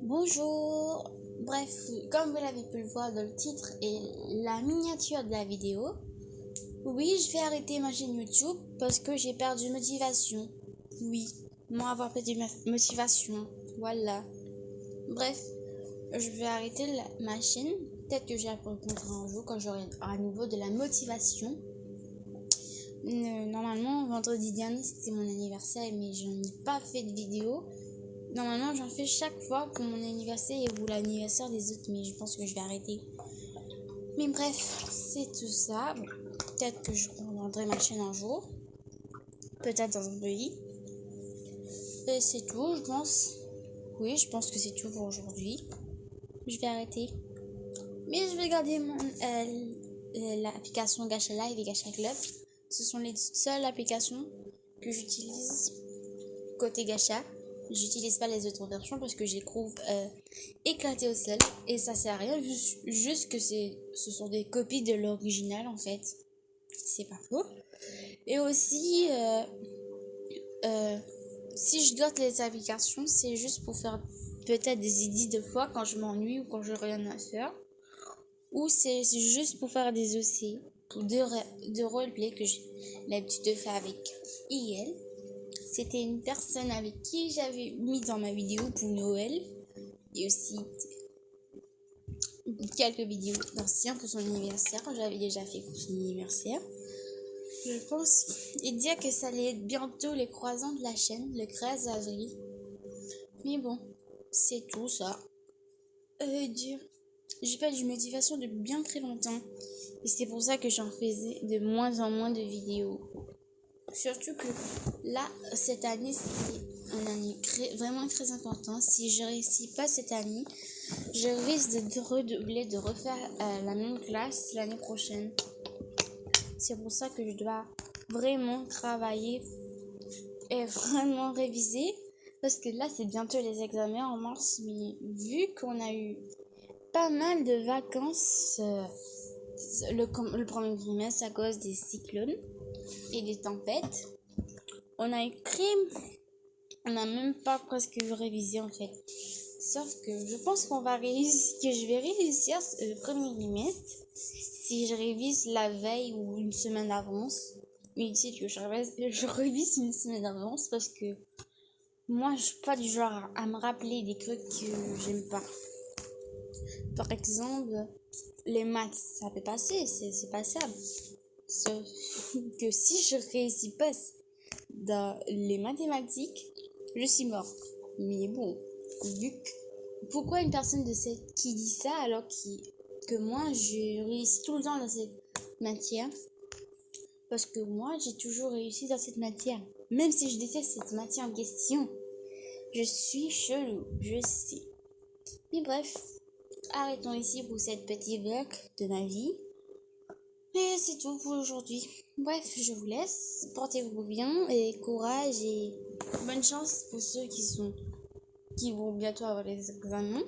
Bonjour. Bref, comme vous l'avez pu le voir dans le titre et la miniature de la vidéo, oui, je vais arrêter ma chaîne YouTube parce que j'ai perdu motivation. Oui, moi avoir perdu ma motivation. Voilà. Bref, je vais arrêter ma chaîne. Peut-être que j'y répondrai un jour quand j'aurai à nouveau de la motivation. Normalement, vendredi dernier, c'était mon anniversaire, mais je n'ai pas fait de vidéo. Normalement, j'en fais chaque fois pour mon anniversaire ou l'anniversaire des autres, mais je pense que je vais arrêter. Mais bref, c'est tout ça. Peut-être que je reprendrai ma chaîne un jour. Peut-être dans un pays. Et c'est tout, je pense. Oui, je pense que c'est tout pour aujourd'hui. Je vais arrêter. Mais je vais garder l'application Gacha Live et Gacha Club. Ce sont les seules applications que j'utilise côté Gacha. J'utilise pas les autres versions parce que je les trouve éclatées au sol et ça sert à rien, juste que ce sont des copies de l'original en fait. C'est pas faux. Et aussi si je garde les applications, c'est juste pour faire peut-être des idées de fois quand je m'ennuie ou quand j'ai rien à faire. Ou c'est juste pour faire des OC de roleplay que j'ai l'habitude de faire avec IL. C'était une personne avec qui j'avais mis dans ma vidéo pour Noël. Et aussi quelques vidéos d'anciens pour son anniversaire. J'avais déjà fait pour son anniversaire. Je pense et dire que ça allait être bientôt les croisants de la chaîne, le 13 avril. Mais bon, c'est tout ça. J'ai pas eu de motivation depuis bien très longtemps. Et c'est pour ça que j'en faisais de moins en moins de vidéos. Surtout que là, cette année, c'est une année vraiment très importante. Si je réussis pas cette année, je risque de redoubler, de refaire la même classe l'année prochaine. C'est pour ça que je dois vraiment travailler et vraiment réviser. Parce que là, c'est bientôt les examens en mars. Mais vu qu'on a eu pas mal de vacances le premier trimestre à cause des cyclones et des tempêtes, on n'a même pas presque révisé en fait. Sauf que je pense que je vais réussir le premier trimestre si je révise la veille ou une semaine d'avance. Mais ici que je révise une semaine d'avance parce que moi je suis pas du genre à me rappeler des trucs que j'aime pas. Par exemple, les maths, ça peut passer, c'est passable. Sauf que si je réussis pas dans les mathématiques, je suis morte. Mais bon, pourquoi une personne qui dit ça alors que moi je réussis tout le temps dans cette matière? Parce que moi j'ai toujours réussi dans cette matière. Même si je déteste cette matière en question. Je suis chelou, je sais. Mais bref, arrêtons ici pour cette petite vlog de ma vie. Et c'est tout pour aujourd'hui. Bref, je vous laisse. Portez-vous bien et courage et bonne chance pour ceux qui vont bientôt avoir les examens.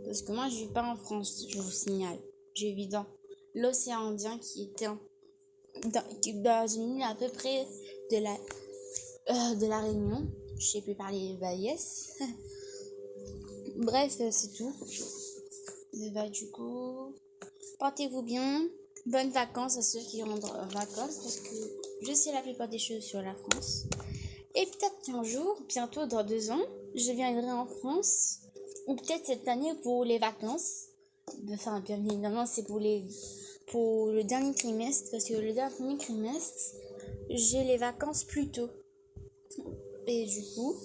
Parce que moi, je vis pas en France, je vous signale. Je vis dans l'océan Indien qui est dans une île à peu près de la Réunion. Je sais plus parler yes. Bref, c'est tout. Bah, du coup, portez-vous bien. Bonnes vacances à ceux qui rentrent en vacances parce que je sais la plupart des choses sur la France. Et peut-être qu'un jour, bientôt dans 2 ans, je viendrai en France. Ou peut-être cette année pour les vacances. Enfin, bien évidemment, c'est pour le dernier trimestre. Parce que le dernier trimestre, j'ai les vacances plus tôt. Et du coup,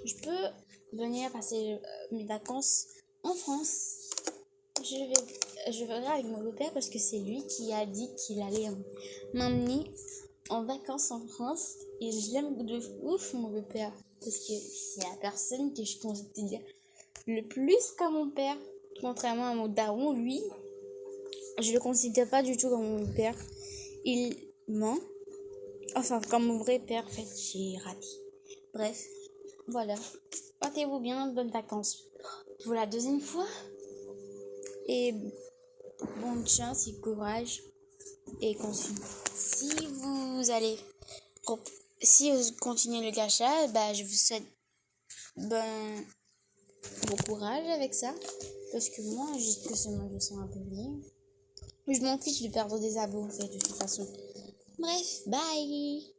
je peux venir passer mes vacances en France. Je verrai avec mon beau-père parce que c'est lui qui a dit qu'il allait m'emmener en vacances en France. Et je l'aime de ouf, mon beau-père. Parce que c'est la personne que je considère le plus comme mon père. Contrairement à mon daron, lui, je le considère pas du tout comme mon père. Il ment. Enfin, comme mon vrai père, en fait, j'ai raté. Bref, voilà. Portez-vous bien, bonnes vacances pour la deuxième fois. Et bonne chance et courage et continue. Si vous continuez le gacha, bah je vous souhaite bon courage avec ça. Parce que moi, j'ai que seulement 200 abonnés. Je m'en fiche de perdre des abos en fait, de toute façon. Bref, bye!